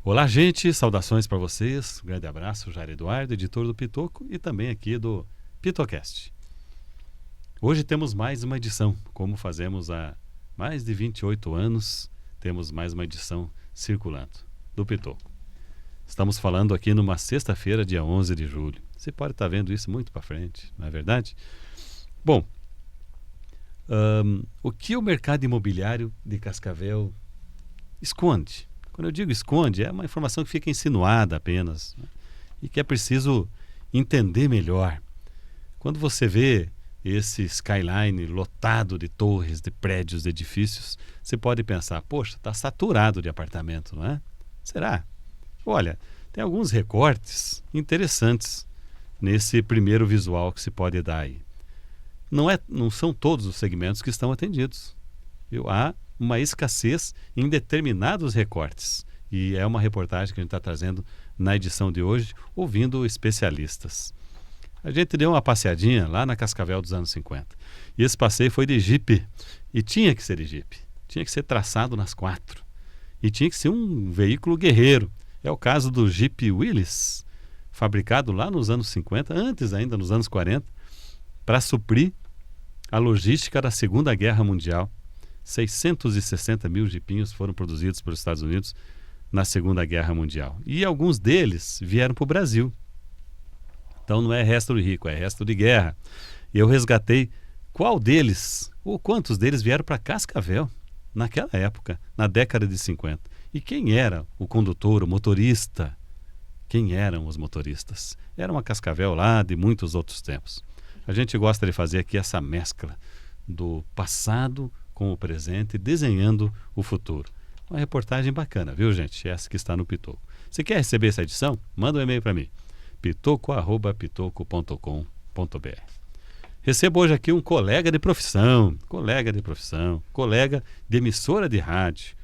Olá, gente, saudações para vocês. Um grande abraço, Jair Eduardo, editor do Pitoco e também aqui do Pitocast. Hoje temos mais uma edição, como fazemos há mais de 28 anos, temos mais uma edição circulando do Pitoco. Estamos falando aqui numa sexta-feira, dia 11 de julho. Você pode estar vendo isso muito para frente, não é verdade? Bom, o que o mercado imobiliário de Cascavel esconde? Quando eu digo esconde, é uma informação que fica insinuada apenas, né? E que é preciso entender melhor. Quando você vê esse skyline lotado de torres, de prédios, de edifícios, você pode pensar, poxa, está saturado de apartamento, não é? Será? Olha, tem alguns recortes interessantes nesse primeiro visual que se pode dar aí. Não são todos os segmentos que estão atendidos. Há uma escassez em determinados recortes. E é uma reportagem que a gente está trazendo na edição de hoje, ouvindo especialistas. A gente deu uma passeadinha lá na Cascavel dos anos 50. E esse passeio foi de Jeep. E tinha que ser de Jeep. Tinha que ser traçado nas quatro. E tinha que ser um veículo guerreiro. É o caso do Jeep Willys, fabricado lá nos anos 50, antes ainda nos anos 40, para suprir a logística da Segunda Guerra Mundial. 660 mil jipinhos foram produzidos pelos Estados Unidos na Segunda Guerra Mundial. E alguns deles vieram para o Brasil. Então não é resto de rico, é resto de guerra. E eu resgatei qual deles, ou quantos deles vieram para Cascavel naquela época, na década de 50. E quem era o condutor, o motorista? Quem eram os motoristas? Era uma Cascavel lá de muitos outros tempos. A gente gosta de fazer aqui essa mescla do passado com o presente, desenhando o futuro. Uma reportagem bacana, viu, gente? Essa que está no Pitoco. Se quer receber essa edição, manda um e-mail para mim, pitoco@pitoco.com.br. Recebo hoje aqui um colega de emissora de rádio.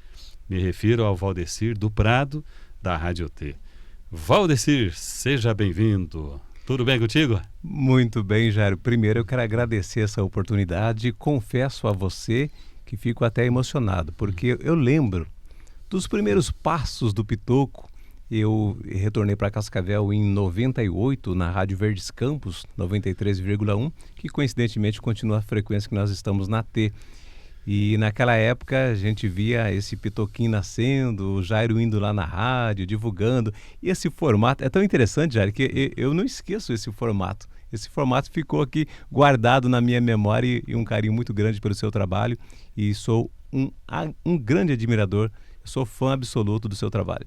Me refiro ao Valdecir do Prado, da Rádio T. Valdecir, seja bem-vindo. Tudo bem contigo? Muito bem, Jairo. Primeiro eu quero agradecer essa oportunidade e confesso a você que fico até emocionado, porque eu lembro dos primeiros passos do Pitoco. Eu retornei para Cascavel em 98, na Rádio Verdes Campos, 93,1, que coincidentemente continua a frequência que nós estamos na T. E naquela época a gente via esse Pitoquinho nascendo, o Jairo indo lá na rádio, divulgando. E esse formato é tão interessante, Jairo, que eu não esqueço esse formato. Esse formato ficou aqui guardado na minha memória e um carinho muito grande pelo seu trabalho. E sou um grande admirador, sou fã absoluto do seu trabalho.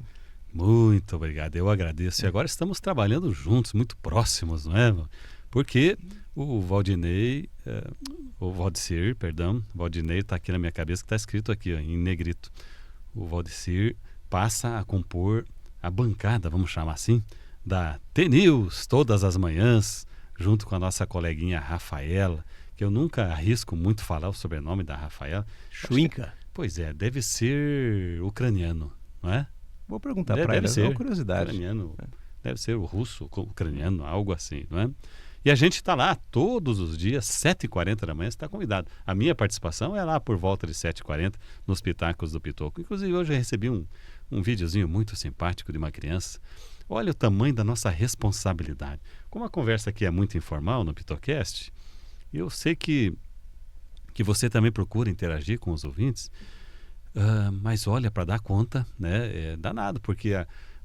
Muito obrigado, eu agradeço. E agora estamos trabalhando juntos, muito próximos, não é? Porque o Valdinei, o Valdecir está aqui na minha cabeça, que está escrito aqui, ó, em negrito. O Valdecir passa a compor a bancada, vamos chamar assim, da T-News todas as manhãs, junto com a nossa coleguinha Rafaela, que eu nunca arrisco muito falar o sobrenome da Rafaela. Schwinka. Pois é, deve ser ucraniano, não é? Vou perguntar para ela, é uma curiosidade. Ucraniano, deve ser o russo, ucraniano, algo assim, não é? E a gente está lá todos os dias, 7h40 da manhã, você está convidado. A minha participação é lá por volta de 7h40 nos Pitacos do Pitoco. Inclusive hoje eu recebi um videozinho muito simpático de uma criança. Olha o tamanho da nossa responsabilidade. Como a conversa aqui é muito informal no Pitocast, eu sei que você também procura interagir com os ouvintes, mas olha, para dar conta, né, é danado, porque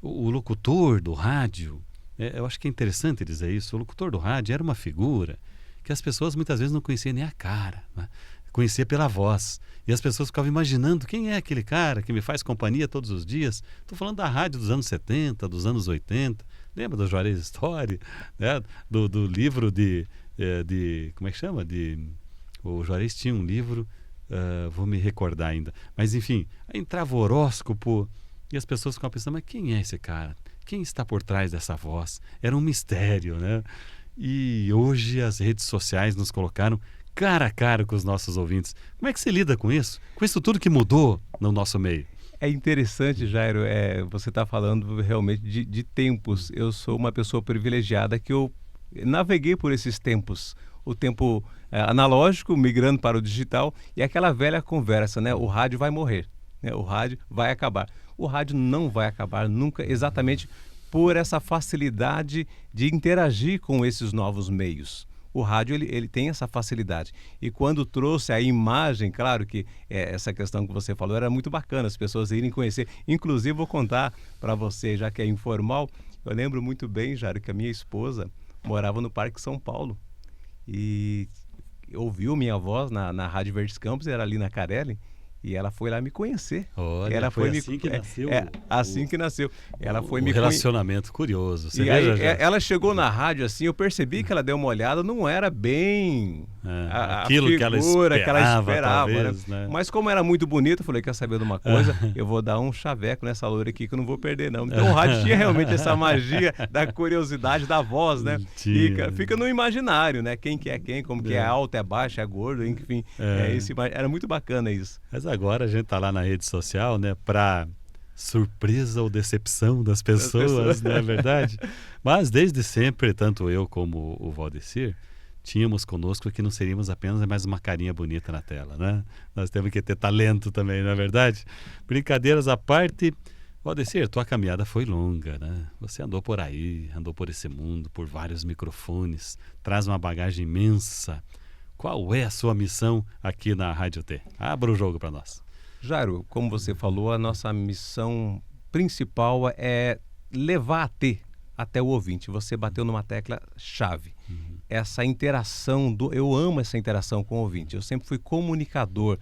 o locutor do rádio, eu acho que é interessante dizer isso, o locutor do rádio era uma figura que as pessoas muitas vezes não conheciam nem a cara, né? Conhecia pela voz. E as pessoas ficavam imaginando quem é aquele cara que me faz companhia todos os dias. Estou falando da rádio dos anos 70, dos anos 80. Lembra do Juarez Story? Né? Do livro de... Como é que chama? O Juarez tinha um livro, vou me recordar ainda. Mas enfim, aí entrava o horóscopo e as pessoas ficavam pensando, mas quem é esse cara? Quem está por trás dessa voz? Era um mistério, né? E hoje as redes sociais nos colocaram cara a cara com os nossos ouvintes. Como é que você lida com isso? Com isso tudo que mudou no nosso meio? É interessante, Jairo, você está falando realmente de tempos. Eu sou uma pessoa privilegiada que eu naveguei por esses tempos. O tempo analógico, migrando para o digital, e aquela velha conversa, né? O rádio vai morrer, né? O rádio vai acabar. o rádio não vai acabar nunca, exatamente por essa facilidade de interagir com esses novos meios. O rádio ele tem essa facilidade. E quando trouxe a imagem, claro que essa questão que você falou era muito bacana, as pessoas irem conhecer. Inclusive, vou contar para você, já que é informal, eu lembro muito bem, Jairo, que a minha esposa morava no Parque São Paulo e ouviu minha voz na Rádio Verdes Campos, era ali na Carelli, e ela foi lá me conhecer. Olha, ela foi assim que nasceu. Assim que nasceu. Ela foi me relacionamento curioso. Você e aí, veja, ela chegou na rádio assim, eu percebi que ela deu uma olhada, não era bem aquilo a que ela esperava, talvez, né? Mas como era muito bonita, eu falei, quer saber de uma coisa? Eu vou dar um chaveco nessa loira aqui que eu não vou perder, não. Então o rádio tinha realmente essa magia da curiosidade da voz, né? Fica no imaginário, né? Quem que é quem, como que é alto, é baixo, é gordo, enfim. Era muito bacana isso. Mas agora a gente tá lá na rede social, né? Para surpresa ou decepção das pessoas, não é verdade? Mas desde sempre, tanto eu como o Valdecir, tínhamos conosco que não seríamos apenas mais uma carinha bonita na tela, né? Nós temos que ter talento também, não é verdade? Brincadeiras à parte, Valdecir, tua caminhada foi longa, né? Você andou por aí, andou por esse mundo, por vários microfones, traz uma bagagem imensa. Qual é a sua missão aqui na Rádio T? Abra o jogo para nós. Jairo, como você falou, a nossa missão principal é levar a T até o ouvinte. Você bateu numa tecla chave. Essa interação, eu amo essa interação com o ouvinte. Eu sempre fui comunicador.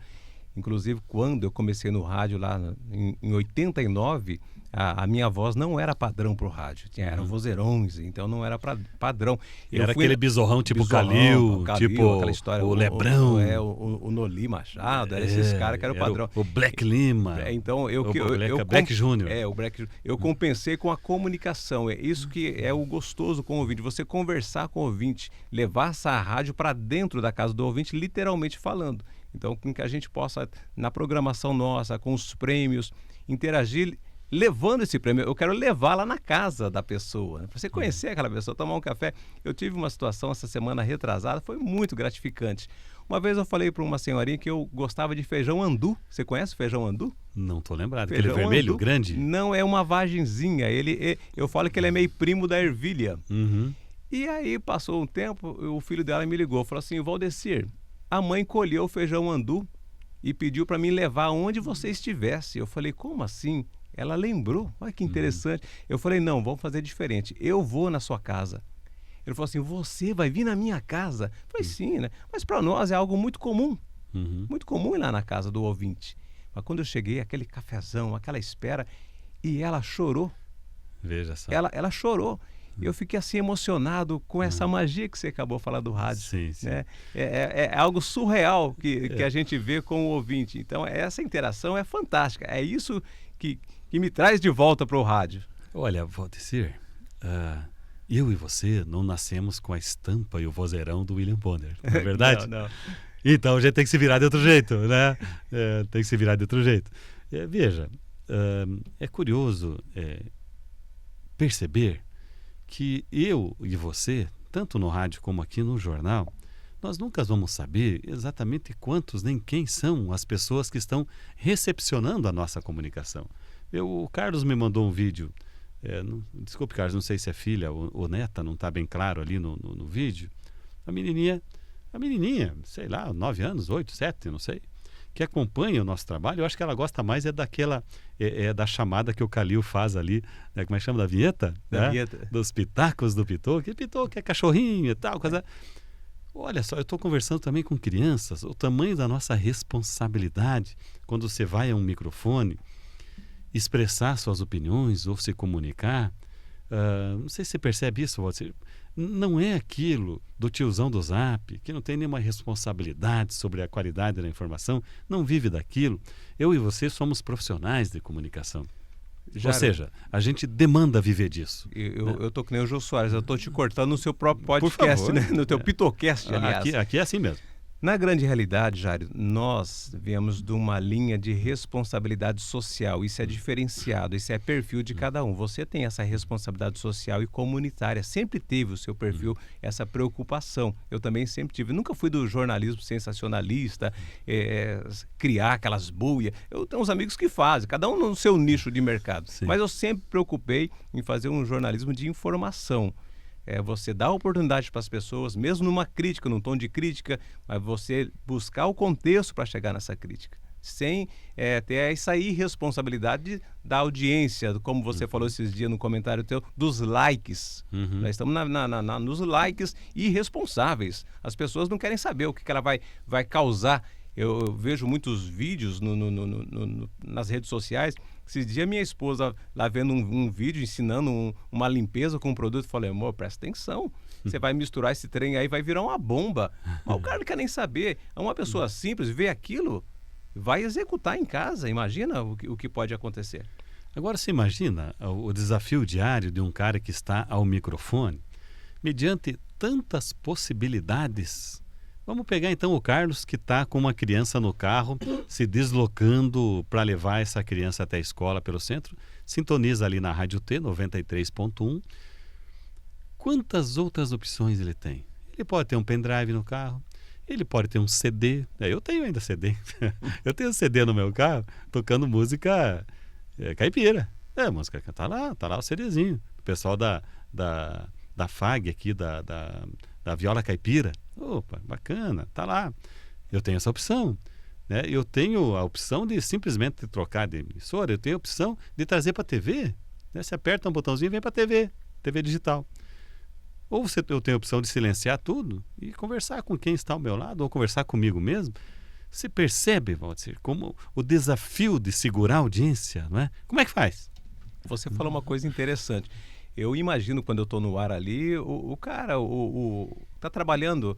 Inclusive, quando eu comecei no rádio lá em 89, a minha voz não era padrão para o rádio. Eram vozeirões, então não era padrão. Era aquele bizorrão tipo Calil, tipo aquela história, o Lebrão. O Noli Machado, era esses caras que eram o padrão. O Black Lima. Então, Black Júnior. Eu compensei com a comunicação. É isso que é o gostoso com o ouvinte. Você conversar com o ouvinte, levar essa rádio para dentro da casa do ouvinte, literalmente falando. Então, com que a gente possa, na programação nossa, com os prêmios, interagir, levando esse prêmio. Eu quero levar lá na casa da pessoa, né? Para você conhecer aquela pessoa, tomar um café. Eu tive uma situação essa semana retrasada, foi muito gratificante. Uma vez eu falei para uma senhorinha que eu gostava de feijão andu. Você conhece o feijão andu? Não estou lembrado. Feijão aquele vermelho, andu, grande? Não, é uma vagenzinha. Eu falo que ele é meio primo da ervilha. E aí passou um tempo, o filho dela me ligou, falou assim, Valdecir, a mãe colheu o feijão andu e pediu para mim levar onde você estivesse. Eu falei, como assim? Ela lembrou, olha que interessante. Eu falei, não, vamos fazer diferente. Eu vou na sua casa. Ele falou assim, você vai vir na minha casa? Eu falei, sim, né? Mas para nós é algo muito comum. Muito comum ir lá na casa do ouvinte. Mas quando eu cheguei, aquele cafezão, aquela espera, e ela chorou. Veja só. Ela chorou. Eu fiquei assim emocionado com essa magia que você acabou de falar do rádio. Sim, sim. Né? É algo surreal que a gente vê com o ouvinte. Então, essa interação é fantástica. É isso que me traz de volta para o rádio. Olha, Valdecir, eu e você não nascemos com a estampa e o vozeirão do William Bonner, não é verdade? Não. Então a gente tem que se virar de outro jeito, né? Tem que se virar de outro jeito. Veja, é curioso perceber que eu e você, tanto no rádio como aqui no jornal, nós nunca vamos saber exatamente quantos nem quem são as pessoas que estão recepcionando a nossa comunicação. O Carlos me mandou um vídeo, desculpe, Carlos, não sei se é filha ou neta, não está bem claro ali no vídeo. A menininha, sei lá, 9 anos, 8, 7, não sei, que acompanha o nosso trabalho. Eu acho que ela gosta mais da chamada que o Calil faz ali, né? Como é que chama? Da vinheta? Vinheta. Dos pitacos do Pitou, que Pitou que é cachorrinho e tal, coisa. Olha só, eu estou conversando também com crianças, o tamanho da nossa responsabilidade quando você vai a um microfone expressar suas opiniões ou se comunicar. Não sei se você percebe isso, Walter. Não é aquilo do tiozão do Zap, que não tem nenhuma responsabilidade sobre a qualidade da informação, não vive daquilo. Eu e você somos profissionais de comunicação. Ou seja, a gente demanda viver disso. Eu estou que nem o Jô Soares, eu estou te cortando no seu próprio podcast, né? No teu Pitocast, aliás. Aqui é assim mesmo. Na grande realidade, Jário, nós viemos de uma linha de responsabilidade social. Isso é diferenciado, isso é perfil de cada um. Você tem essa responsabilidade social e comunitária, sempre teve o seu perfil, essa preocupação. Eu também sempre tive. Nunca fui do jornalismo sensacionalista, criar aquelas buias. Eu tenho uns amigos que fazem, cada um no seu nicho de mercado. Sim. Mas eu sempre preocupei em fazer um jornalismo de informação. Você dá oportunidade para as pessoas, mesmo numa crítica, num tom de crítica, mas você buscar o contexto para chegar nessa crítica, sem ter essa irresponsabilidade da audiência, como você falou esses dias no comentário teu, dos likes. Nós estamos nos likes irresponsáveis. As pessoas não querem saber o que ela vai causar. Eu vejo muitos vídeos nas redes sociais. Esses dias minha esposa lá vendo um vídeo ensinando uma limpeza com um produto, eu falei, amor, presta atenção, você vai misturar esse trem aí, vai virar uma bomba. Mas o cara não quer nem saber. Uma pessoa simples vê aquilo, vai executar em casa. Imagina o que pode acontecer. Agora você imagina o desafio diário de um cara que está ao microfone, mediante tantas possibilidades. Vamos pegar então o Carlos, que está com uma criança no carro, se deslocando para levar essa criança até a escola pelo centro, sintoniza ali na Rádio T 93.1. Quantas outras opções ele tem? Ele pode ter um pendrive no carro, ele pode ter um CD, eu tenho ainda CD, eu tenho um CD no meu carro tocando música caipira, música tá lá o CDzinho, o pessoal da FAG aqui, da Viola Caipira. Opa, bacana, tá lá. Eu tenho essa opção, né? Eu tenho a opção de simplesmente trocar de emissora, eu tenho a opção de trazer para a TV, né? Você aperta um botãozinho e vem para a TV digital. Ou eu tenho a opção de silenciar tudo e conversar com quem está ao meu lado, ou conversar comigo mesmo. Você percebe, Valdir, como o desafio de segurar a audiência, não é? Como é que faz? Você falou uma coisa interessante. Eu imagino quando eu estou no ar ali, o cara está trabalhando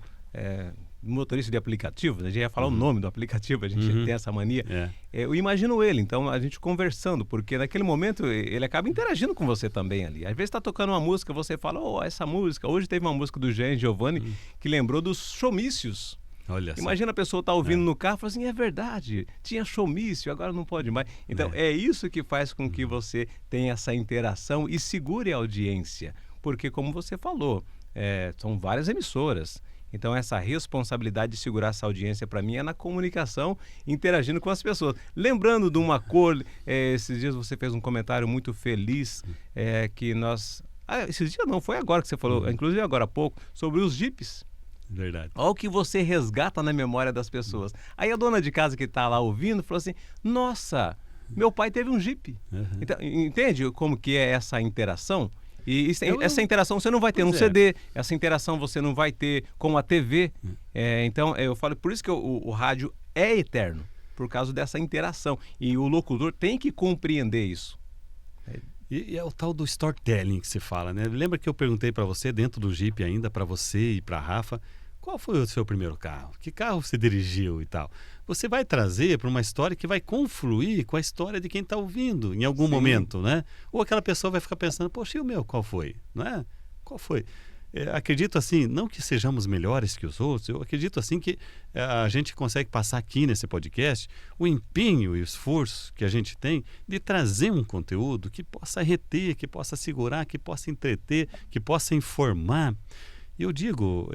motorista de aplicativo, a gente ia falar o nome do aplicativo, a gente tem essa mania. Eu imagino ele, então a gente conversando, porque naquele momento ele acaba interagindo com você também ali. Às vezes está tocando uma música, você fala, essa música, hoje teve uma música do Jean Giovanni que lembrou dos showmícios. Olha Imagina a pessoa estar ouvindo no carro e fala assim, é verdade, tinha showmício, agora não pode mais. Então é isso que faz com que você tenha essa interação e segure a audiência, porque como você falou, são várias emissoras. Então essa responsabilidade de segurar essa audiência para mim é na comunicação, interagindo com as pessoas. Lembrando de uma cor, esses dias você fez um comentário muito feliz, que nós... esses dias não, foi agora que você falou, inclusive agora há pouco, sobre os jipes. Verdade. Olha o que você resgata na memória das pessoas. Aí a dona de casa que está lá ouvindo falou assim, nossa, meu pai teve um Jeep. Então, entende como que é essa interação? E essa interação você não vai ter no CD, essa interação você não vai ter com a TV. Então, eu falo, por isso que o rádio é eterno, por causa dessa interação. E o locutor tem que compreender isso. E é o tal do storytelling que se fala, né? Lembra que eu perguntei para você, dentro do Jeep ainda, para você e para a Rafa, qual foi o seu primeiro carro? Que carro você dirigiu e tal? Você vai trazer para uma história que vai confluir com a história de quem está ouvindo em algum momento, né? Ou aquela pessoa vai ficar pensando, poxa, e o meu, qual foi? Não é? Qual foi? Acredito assim, não que sejamos melhores que os outros, eu acredito assim que a gente consegue passar aqui nesse podcast o empenho e o esforço que a gente tem de trazer um conteúdo que possa reter, que possa segurar, que possa entreter, que possa informar. E eu digo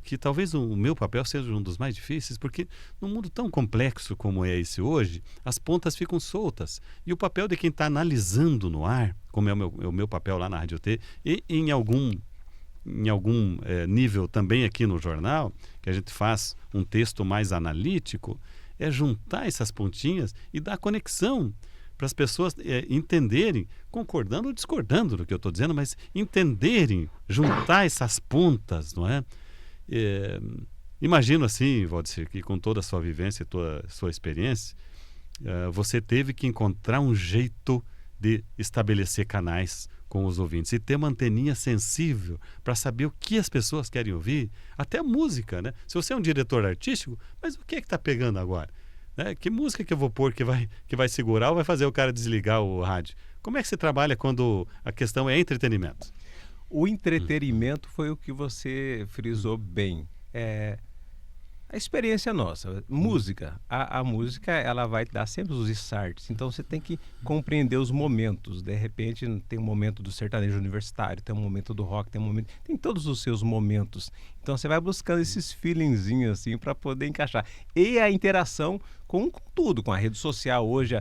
que talvez o meu papel seja um dos mais difíceis, porque num mundo tão complexo como é esse hoje, as pontas ficam soltas. E o papel de quem está analisando no ar, como é o meu papel lá na Rádio T, e em algum nível também aqui no jornal, que a gente faz um texto mais analítico, é juntar essas pontinhas e dar conexão para as pessoas entenderem, concordando ou discordando do que eu estou dizendo, mas entenderem, juntar essas pontas, não é? Imagino assim, Valdir, que com toda a sua vivência e toda a sua experiência, você teve que encontrar um jeito de estabelecer canais com os ouvintes e ter uma anteninha sensível para saber o que as pessoas querem ouvir, até a música, né? Se você é um diretor artístico, mas o que está pegando agora? Que música que eu vou pôr que vai segurar ou vai fazer o cara desligar o rádio? Como é que você trabalha quando a questão é entretenimento? O entretenimento foi o que você frisou bem. A experiência nossa, música, a música ela vai dar sempre os starts, então você tem que compreender os momentos. De repente tem um momento do sertanejo universitário, tem um momento do rock, tem todos os seus momentos. Então você vai buscando esses feelingzinhos assim para poder encaixar. E a interação com tudo, com a rede social hoje,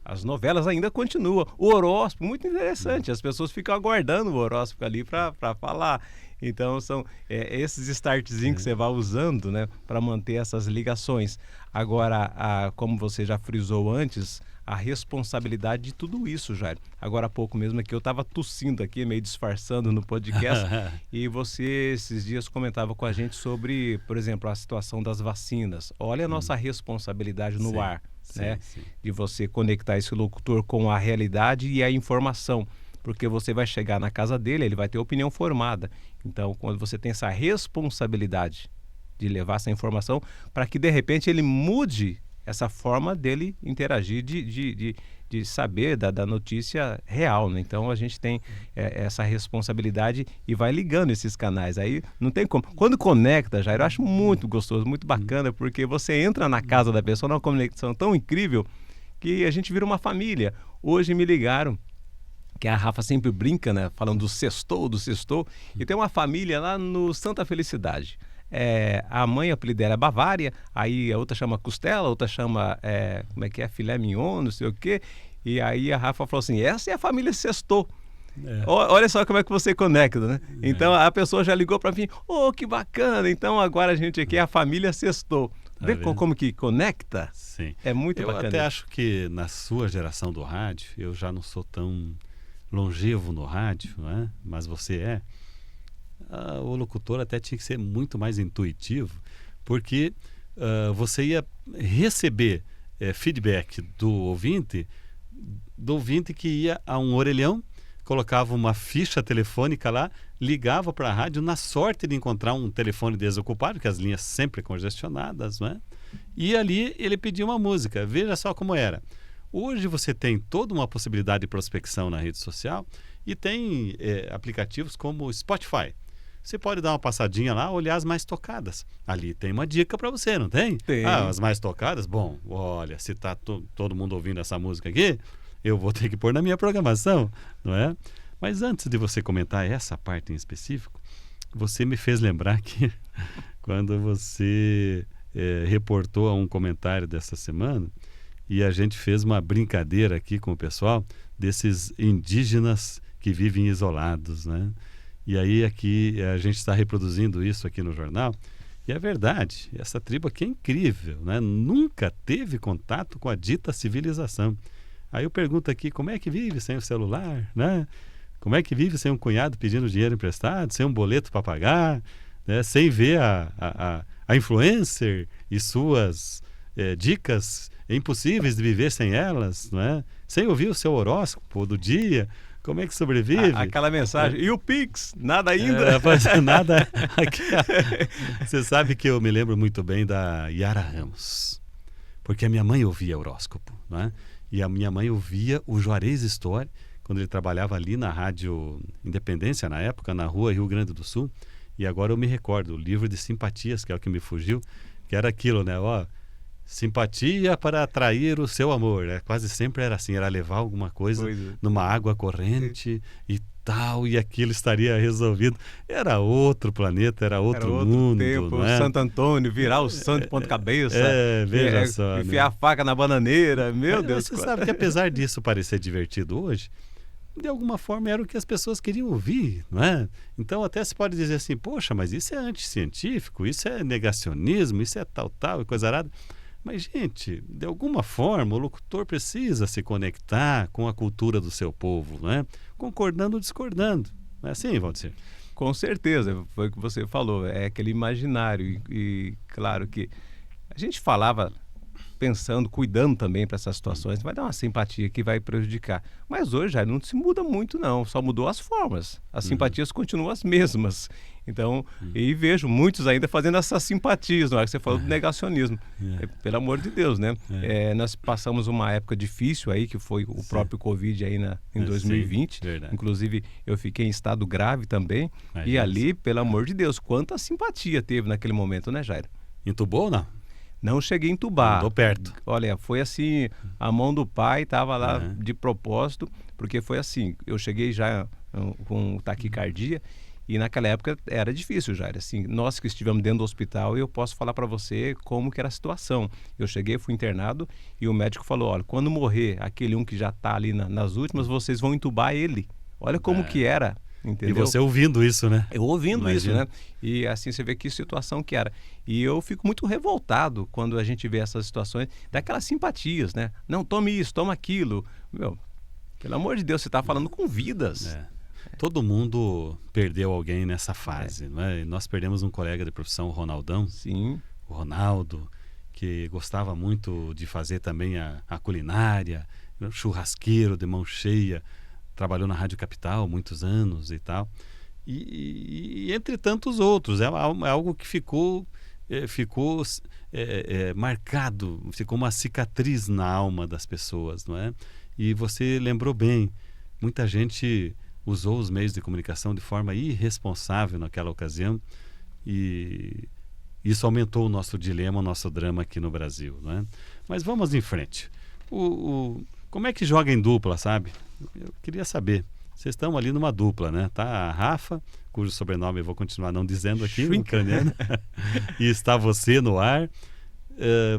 as novelas ainda continuam. O horóscopo, muito interessante, as pessoas ficam aguardando o horóscopo ali para falar. Então são esses startzinhos que você vai usando, né, para manter essas ligações. Agora, como você já frisou antes, a responsabilidade de tudo isso, Jairo. Agora há pouco mesmo aqui eu estava tossindo aqui, meio disfarçando no podcast, e você esses dias comentava com a gente sobre, por exemplo, a situação das vacinas. Olha a nossa responsabilidade no ar, né? Sim. De você conectar esse locutor com a realidade e a informação. Porque você vai chegar na casa dele, ele vai ter opinião formada. Então, quando você tem essa responsabilidade de levar essa informação para que, de repente, ele mude essa forma dele interagir, de saber da notícia real, né? Então, a gente tem essa responsabilidade e vai ligando esses canais. Aí não tem como. Quando conecta, Jair, eu acho muito gostoso, muito bacana, porque você entra na casa da pessoa numa conexão tão incrível que a gente vira uma família. Hoje me ligaram, que a Rafa sempre brinca, né, falando do sextou, e tem uma família lá no Santa Felicidade. A mãe, o apelido dela é Bavária, aí a outra chama Costela, a outra chama, filé mignon, não sei o quê, e aí a Rafa falou assim, essa é a família Sextou. Olha só como é que você conecta, né? Então a pessoa já ligou para mim, que bacana, então agora a gente aqui é a família Sextou. Vê como que conecta? Sim. É muito bacana. Eu até acho que na sua geração do rádio, eu já não sou tão longevo no rádio, não é? Mas você o locutor até tinha que ser muito mais intuitivo, porque você ia receber feedback do ouvinte que ia a um orelhão, colocava uma ficha telefônica lá, ligava para a rádio na sorte de encontrar um telefone desocupado, que as linhas sempre congestionadas, não é? E ali ele pedia uma música. Veja só como era. Hoje você tem toda uma possibilidade de prospecção na rede social e tem aplicativos como o Spotify. Você pode dar uma passadinha lá, olhar as mais tocadas. Ali tem uma dica para você, não tem? Tem. As mais tocadas? Bom, olha, se está todo mundo ouvindo essa música aqui, eu vou ter que pôr na minha programação, não é? Mas antes de você comentar essa parte em específico, você me fez lembrar que quando você reportou a um comentário dessa semana, e a gente fez uma brincadeira aqui com o pessoal desses indígenas que vivem isolados, né? E aí aqui a gente está reproduzindo isso aqui no jornal. E é verdade, essa tribo aqui é incrível, né? Nunca teve contato com a dita civilização. Aí eu pergunto aqui, como é que vive sem o celular, né? Como é que vive sem um cunhado pedindo dinheiro emprestado, sem um boleto para pagar, né? Sem ver a influencer e suas dicas impossíveis de viver sem elas, não é? Sem ouvir o seu horóscopo do dia, como é que sobrevive? Aquela mensagem, e o Pix? Nada ainda? Nada. Você sabe que eu me lembro muito bem da Yara Ramos, porque a minha mãe ouvia horóscopo, não é? E a minha mãe ouvia o Juarez Story, quando ele trabalhava ali na Rádio Independência, na época, na rua Rio Grande do Sul. E agora eu me recordo, o livro de simpatias, que é o que me fugiu, que era aquilo, né? Simpatia para atrair o seu amor. Quase sempre era assim, era levar alguma coisa numa água corrente e tal, e aquilo estaria resolvido. Era outro planeta, era outro mundo. Tempo, não é? Santo Antônio, virar o santo de ponta cabeça. Veja só. Enfiar a faca na bananeira, meu Deus. Você sabe que apesar disso parecer divertido hoje, de alguma forma era o que as pessoas queriam ouvir, não é? Então até se pode dizer assim, poxa, mas isso é anticientífico, isso é negacionismo, isso é tal e coisa arada. Mas, gente, de alguma forma o locutor precisa se conectar com a cultura do seu povo, né? Concordando ou discordando. Não é assim, Valdir? Com certeza, foi o que você falou, é aquele imaginário. E claro que a gente falava pensando, cuidando também para essas situações, vai dar uma simpatia que vai prejudicar. Mas hoje já não se muda muito não, só mudou as formas. As simpatias continuam as mesmas. Então, e vejo muitos ainda fazendo essas simpatias, não é que você falou do negacionismo. Pelo amor de Deus, né? Nós passamos uma época difícil aí, que foi o próprio Covid aí em 2020. Inclusive, eu fiquei em estado grave também. E ali, pelo amor de Deus, quanta simpatia teve naquele momento, né, Jairo? Entubou ou não? Não cheguei a entubar. Andou perto. Olha, foi assim, a mão do pai estava lá de propósito, porque foi assim, eu cheguei já com taquicardia e naquela época era difícil já, era assim, nós que estivemos dentro do hospital, eu posso falar para você como que era a situação. Eu cheguei, fui internado e o médico falou, olha, quando morrer aquele que já está ali nas últimas, vocês vão entubar ele. Olha como que era. Entendeu? E você ouvindo isso, né? Eu ouvindo Imagina. isso, né? E assim você vê que situação que era. E eu fico muito revoltado quando a gente vê essas situações, daquelas simpatias, né? Não, tome isso, toma aquilo. Meu, pelo amor de Deus, você está falando com vidas. Todo mundo perdeu alguém nessa fase, não é? E nós perdemos um colega de profissão, o Ronaldão. Sim. O Ronaldo, que gostava muito de fazer também a culinária, churrasqueiro de mão cheia. Trabalhou na Rádio Capital muitos anos e tal, e entre tantos outros, é algo que ficou marcado, ficou uma cicatriz na alma das pessoas, não é? E você lembrou bem, muita gente usou os meios de comunicação de forma irresponsável naquela ocasião e isso aumentou o nosso dilema, o nosso drama aqui no Brasil, não é? Mas vamos em frente. Como é que joga em dupla, sabe? Eu queria saber. Vocês estão ali numa dupla, né? Tá a Rafa, cujo sobrenome eu vou continuar não dizendo aqui, ucraniano, e está você no ar.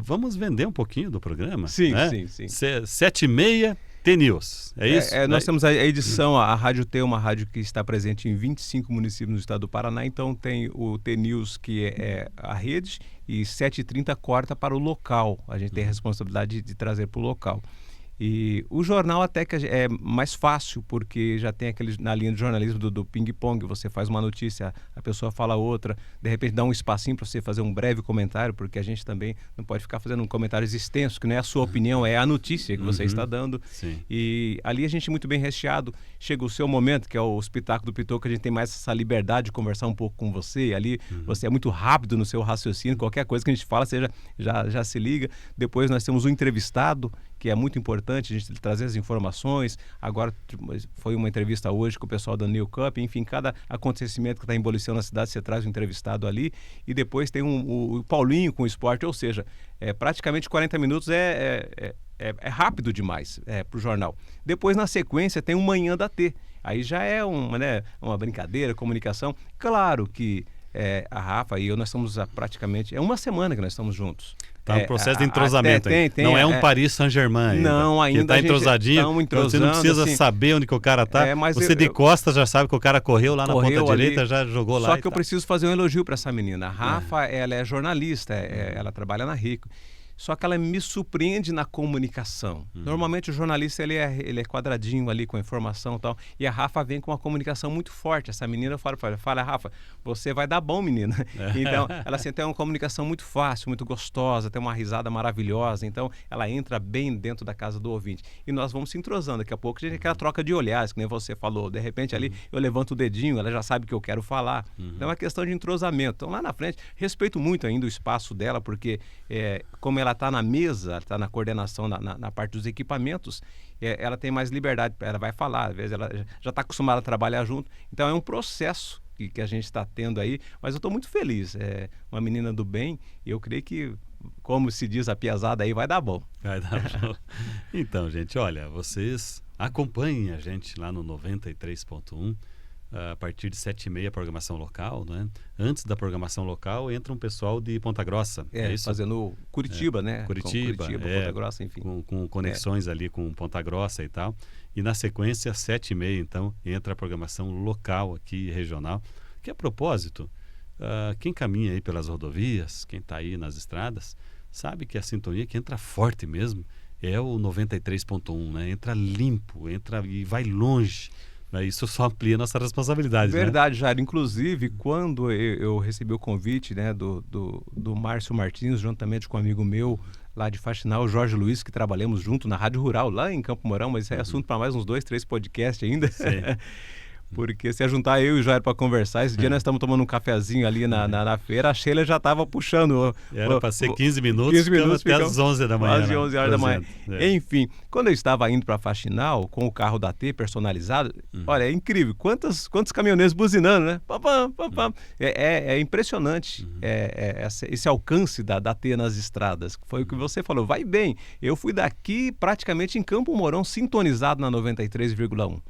Vamos vender um pouquinho do programa? Sim, né? sim. 7h30, T-News, é isso? Nós temos a edição, a Rádio T, uma rádio que está presente em 25 municípios no estado do Paraná, então tem o T-News, que é a rede, e 7h30 corta para o local. A gente tem a responsabilidade de trazer para o local. E o jornal até que é mais fácil, porque já tem aquele na linha de jornalismo do ping-pong, você faz uma notícia, a pessoa fala outra, de repente dá um espacinho para você fazer um breve comentário, porque a gente também não pode ficar fazendo comentários extensos, que não é a sua opinião, é a notícia que você está dando. Sim. E ali a gente é muito bem recheado, chega o seu momento, que é o espetáculo do Pitoco, que a gente tem mais essa liberdade de conversar um pouco com você, ali você é muito rápido no seu raciocínio, qualquer coisa que a gente fala, você já se liga. Depois nós temos um entrevistado, que é muito importante a gente trazer as informações. Agora foi uma entrevista hoje com o pessoal da New Cup, enfim, cada acontecimento que está emboleciendo na cidade, você traz um entrevistado ali, e depois tem o Paulinho com o esporte, ou seja, praticamente 40 minutos é rápido demais para o jornal. Depois, na sequência, tem o Manhã da T. Aí já é uma brincadeira, comunicação. Claro que a Rafa e eu, nós estamos praticamente... É uma semana que nós estamos juntos. Está no processo de entrosamento. Não é um Paris Saint-Germain ainda. Não, ainda. Está entrosadinho, você não precisa assim, saber onde que o cara está. Você de costas já sabe que o cara correu lá na ponta direita, já jogou lá. Só que eu preciso fazer um elogio para essa menina. A Rafa, ela é jornalista, ela trabalha na Rico. Só que ela me surpreende na comunicação. Normalmente o jornalista ele é quadradinho ali com a informação e tal. E a Rafa vem com uma comunicação muito forte. Essa menina fala, Rafa, você vai dar bom, menina. Então, ela assim, tem uma comunicação muito fácil, muito gostosa, tem uma risada maravilhosa. Então, ela entra bem dentro da casa do ouvinte. E nós vamos se entrosando. Daqui a pouco a gente tem aquela troca de olhares, que nem você falou. De repente ali eu levanto o dedinho, ela já sabe que eu quero falar. Então, é uma questão de entrosamento. Então, lá na frente, respeito muito ainda o espaço dela, porque como ela está na mesa, está na coordenação, na parte dos equipamentos, ela tem mais liberdade, ela vai falar, às vezes ela já está acostumada a trabalhar junto, então é um processo que a gente está tendo aí, mas eu estou muito feliz, uma menina do bem, e eu creio que, como se diz a piazada aí, vai dar bom. Vai dar bom. Então, gente, olha, vocês acompanhem a gente lá no 93.1, a partir de 7h30 a programação local, né? Antes da programação local entra um pessoal de Ponta Grossa, é isso? Fazendo Curitiba, né? Curitiba, Ponta Grossa, enfim. Com conexões ali com Ponta Grossa e tal. E na sequência, 7h30, então, entra a programação local aqui, regional. Que a propósito, quem caminha aí pelas rodovias, quem está aí nas estradas, sabe que a sintonia que entra forte mesmo é o 93.1, né? Entra limpo, entra e vai longe. Isso só amplia a nossa responsabilidade. Verdade, né? Jair. Inclusive, quando eu recebi o convite, né, do Márcio Martins, juntamente com um amigo meu lá de Faxinal, o Jorge Luiz, que trabalhamos junto na Rádio Rural, lá em Campo Mourão, mas isso é assunto para mais uns 2, 3 podcasts ainda. Porque se juntar eu e o Jair para conversar, esse dia nós estamos tomando um cafezinho ali na feira, a Sheila já estava puxando. Era para ser 15 minutos, até às 11 da manhã. Quase 11 horas da manhã. Enfim, quando eu estava indo para Faxinal, com o carro da T personalizado, olha, é incrível. Quantos caminhoneiros buzinando, né? Pam, pam, pam, pam. É impressionante esse alcance da T nas estradas. Foi o que você falou, vai bem. Eu fui daqui praticamente em Campo Mourão, sintonizado na 93,1.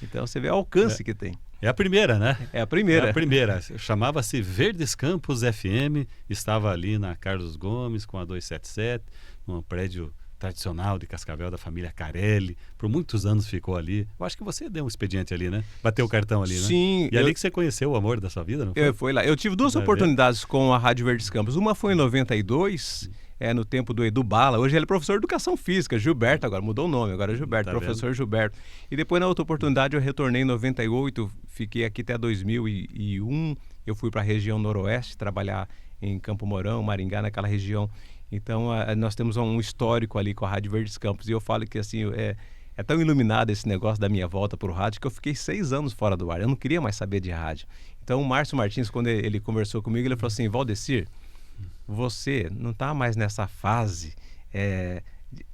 Então você vê o alcance que tem. É a primeira, né? É a primeira. É a primeira. Chamava-se Verdes Campos FM, estava ali na Carlos Gomes com a 277, num prédio tradicional de Cascavel da família Carelli. Por muitos anos ficou ali. Eu acho que você deu um expediente ali, né? Bateu o cartão ali, né? Sim. E ali que você conheceu o amor da sua vida, não foi? Foi lá. Eu tive duas oportunidades com a Rádio Verdes Campos. Uma foi em 92, no tempo do Edu Bala. Hoje ele é professor de Educação Física, Gilberto, agora mudou o nome, agora é Gilberto, professor vendo? Gilberto. E depois, na outra oportunidade, eu retornei em 98, fiquei aqui até 2001. Eu fui para a região noroeste, trabalhar em Campo Mourão, Maringá, naquela região. Então, nós temos um histórico ali com a Rádio Verdes Campos. E eu falo que, assim, é tão iluminado esse negócio da minha volta para o rádio que eu fiquei 6 anos fora do ar. Eu não queria mais saber de rádio. Então, o Márcio Martins, quando ele conversou comigo, ele falou assim, Valdecir, você não está mais nessa fase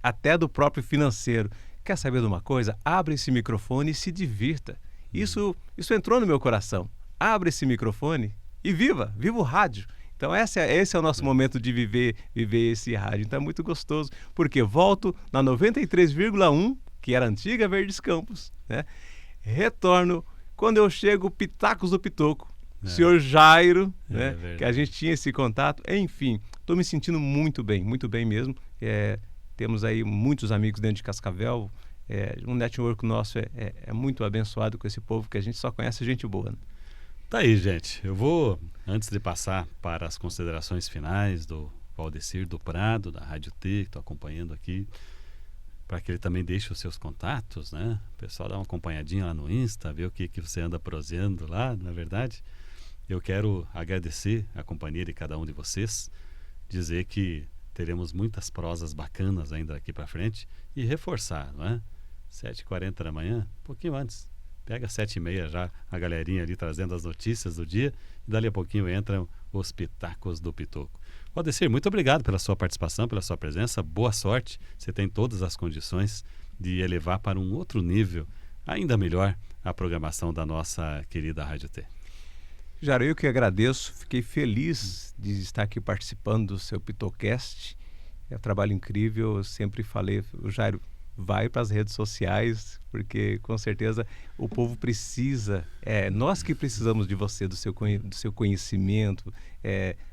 até do próprio financeiro. Quer saber de uma coisa? Abre esse microfone e se divirta. Isso entrou no meu coração. Abre esse microfone e viva o rádio. Então esse é o nosso momento de viver esse rádio. Então é muito gostoso, porque volto na 93,1, que era a antiga Verdes Campos, né? Retorno quando eu chego, Pitacos do Pitoco. Senhor Jairo, né? Que a gente tinha esse contato. Enfim, estou me sentindo muito bem mesmo. Temos aí muitos amigos dentro de Cascavel. Um network nosso é muito abençoado com esse povo que a gente só conhece gente boa, né? Tá aí, gente. Eu vou, antes de passar para as considerações finais do Valdecir do Prado, da Rádio T, que estou acompanhando aqui, para que ele também deixe os seus contatos, né? O pessoal dá uma acompanhadinha lá no Insta, ver o que você anda proseando lá, na verdade. Eu quero agradecer a companhia de cada um de vocês, dizer que teremos muitas prosas bacanas ainda daqui para frente e reforçar, não é? 7h40 da manhã, um pouquinho antes. Pega 7h30 já a galerinha ali trazendo as notícias do dia e dali a pouquinho entram os Pitacos do Pitoco. Valdecir, muito obrigado pela sua participação, pela sua presença. Boa sorte. Você tem todas as condições de elevar para um outro nível, ainda melhor, a programação da nossa querida Rádio T. Jairo, eu que agradeço. Fiquei feliz de estar aqui participando do seu Pitocast. É um trabalho incrível. Eu sempre falei, Jairo, vai para as redes sociais, porque com certeza o povo precisa, nós que precisamos de você, do seu conhecimento,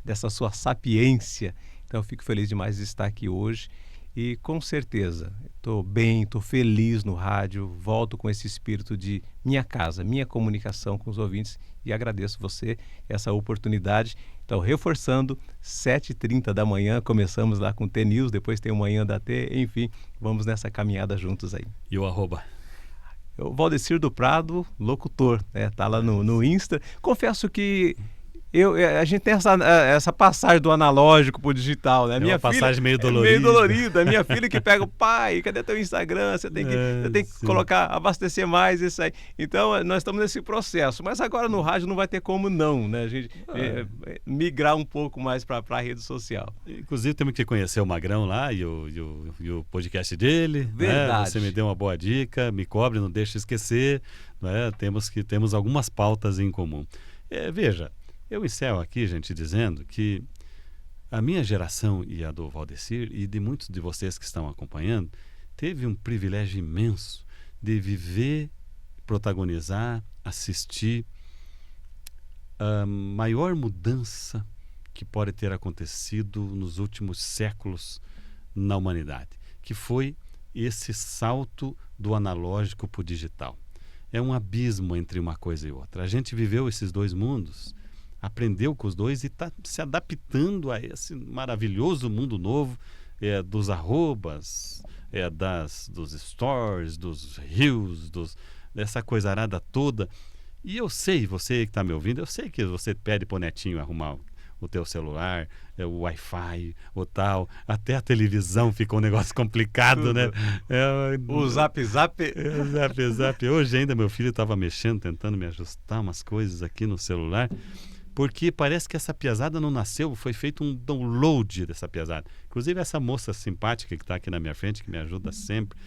dessa sua sapiência. Então eu fico feliz demais de estar aqui hoje e com certeza estou bem, estou feliz no rádio, volto com esse espírito de minha casa, minha comunicação com os ouvintes e agradeço você essa oportunidade. Então, reforçando, 7h30 da manhã, começamos lá com T-News, depois tem o Manhã da T, enfim, vamos nessa caminhada juntos aí. E o arroba? O Valdecir do Prado, locutor, tá lá no Insta. Confesso que a gente tem essa passagem do analógico pro digital, né? Minha passagem meio dolorida. Meio dolorida. Minha filha que pega o pai, cadê teu Instagram? Você tem que colocar, abastecer mais isso aí. Então, nós estamos nesse processo. Mas agora no rádio não vai ter como não, né? A gente migrar um pouco mais para a rede social. Inclusive, temos que conhecer o Magrão lá e o podcast dele. Verdade. Né? Você me deu uma boa dica, me cobre, não deixa esquecer. Né? Temos algumas pautas em comum. Veja, eu encerro aqui, gente, dizendo que a minha geração e a do Valdecir e de muitos de vocês que estão acompanhando teve um privilégio imenso de viver, protagonizar, assistir a maior mudança que pode ter acontecido nos últimos séculos na humanidade, que foi esse salto do analógico para o digital. É um abismo entre uma coisa e outra. A gente viveu esses dois mundos, aprendeu com os dois e está se adaptando a esse maravilhoso mundo novo, dos arrobas, dos stories, dos reels, dessa coisarada toda. E eu sei, você que está me ouvindo, eu sei que você pede pro netinho arrumar o teu celular, o Wi-Fi, o tal, até a televisão ficou um negócio complicado, né? O Zap Zap. Zap Zap. Hoje ainda meu filho estava mexendo, tentando me ajustar umas coisas aqui no celular, porque parece que essa piazada não nasceu, foi feito um download dessa piazada. Inclusive essa moça simpática que está aqui na minha frente, que me ajuda sempre,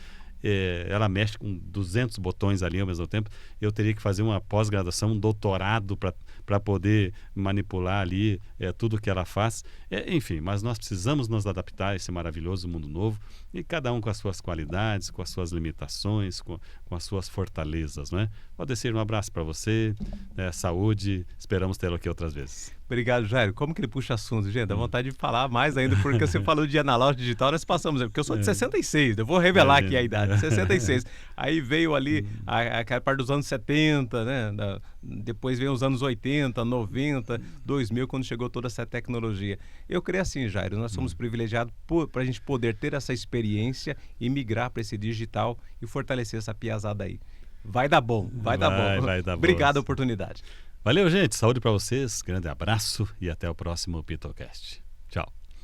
ela mexe com 200 botões ali ao mesmo tempo. Eu teria que fazer uma pós-graduação, um doutorado para poder manipular ali tudo que ela faz. Enfim, mas nós precisamos nos adaptar a esse maravilhoso mundo novo, e cada um com as suas qualidades, com as suas limitações, com as suas fortalezas, não é? Valdecir, um abraço para você, saúde, esperamos tê-lo aqui outras vezes. Obrigado, Jairo. Como que ele puxa assunto, gente? Dá vontade de falar mais ainda, porque você falou de analógico digital, nós passamos, porque eu sou de 66, eu vou revelar aqui a idade, 66. Aí veio ali a parte dos anos 70, né? Depois veio os anos 80, 90, 2000, quando chegou toda essa tecnologia. Eu creio assim, Jairo, nós somos privilegiados para a gente poder ter essa experiência e migrar para esse digital e fortalecer essa piazada aí. Vai dar bom, vai dar bom. Vai dar Obrigado bom. a oportunidade. Valeu, gente. Saúde para vocês. Grande abraço e até o próximo Pitocast. Tchau.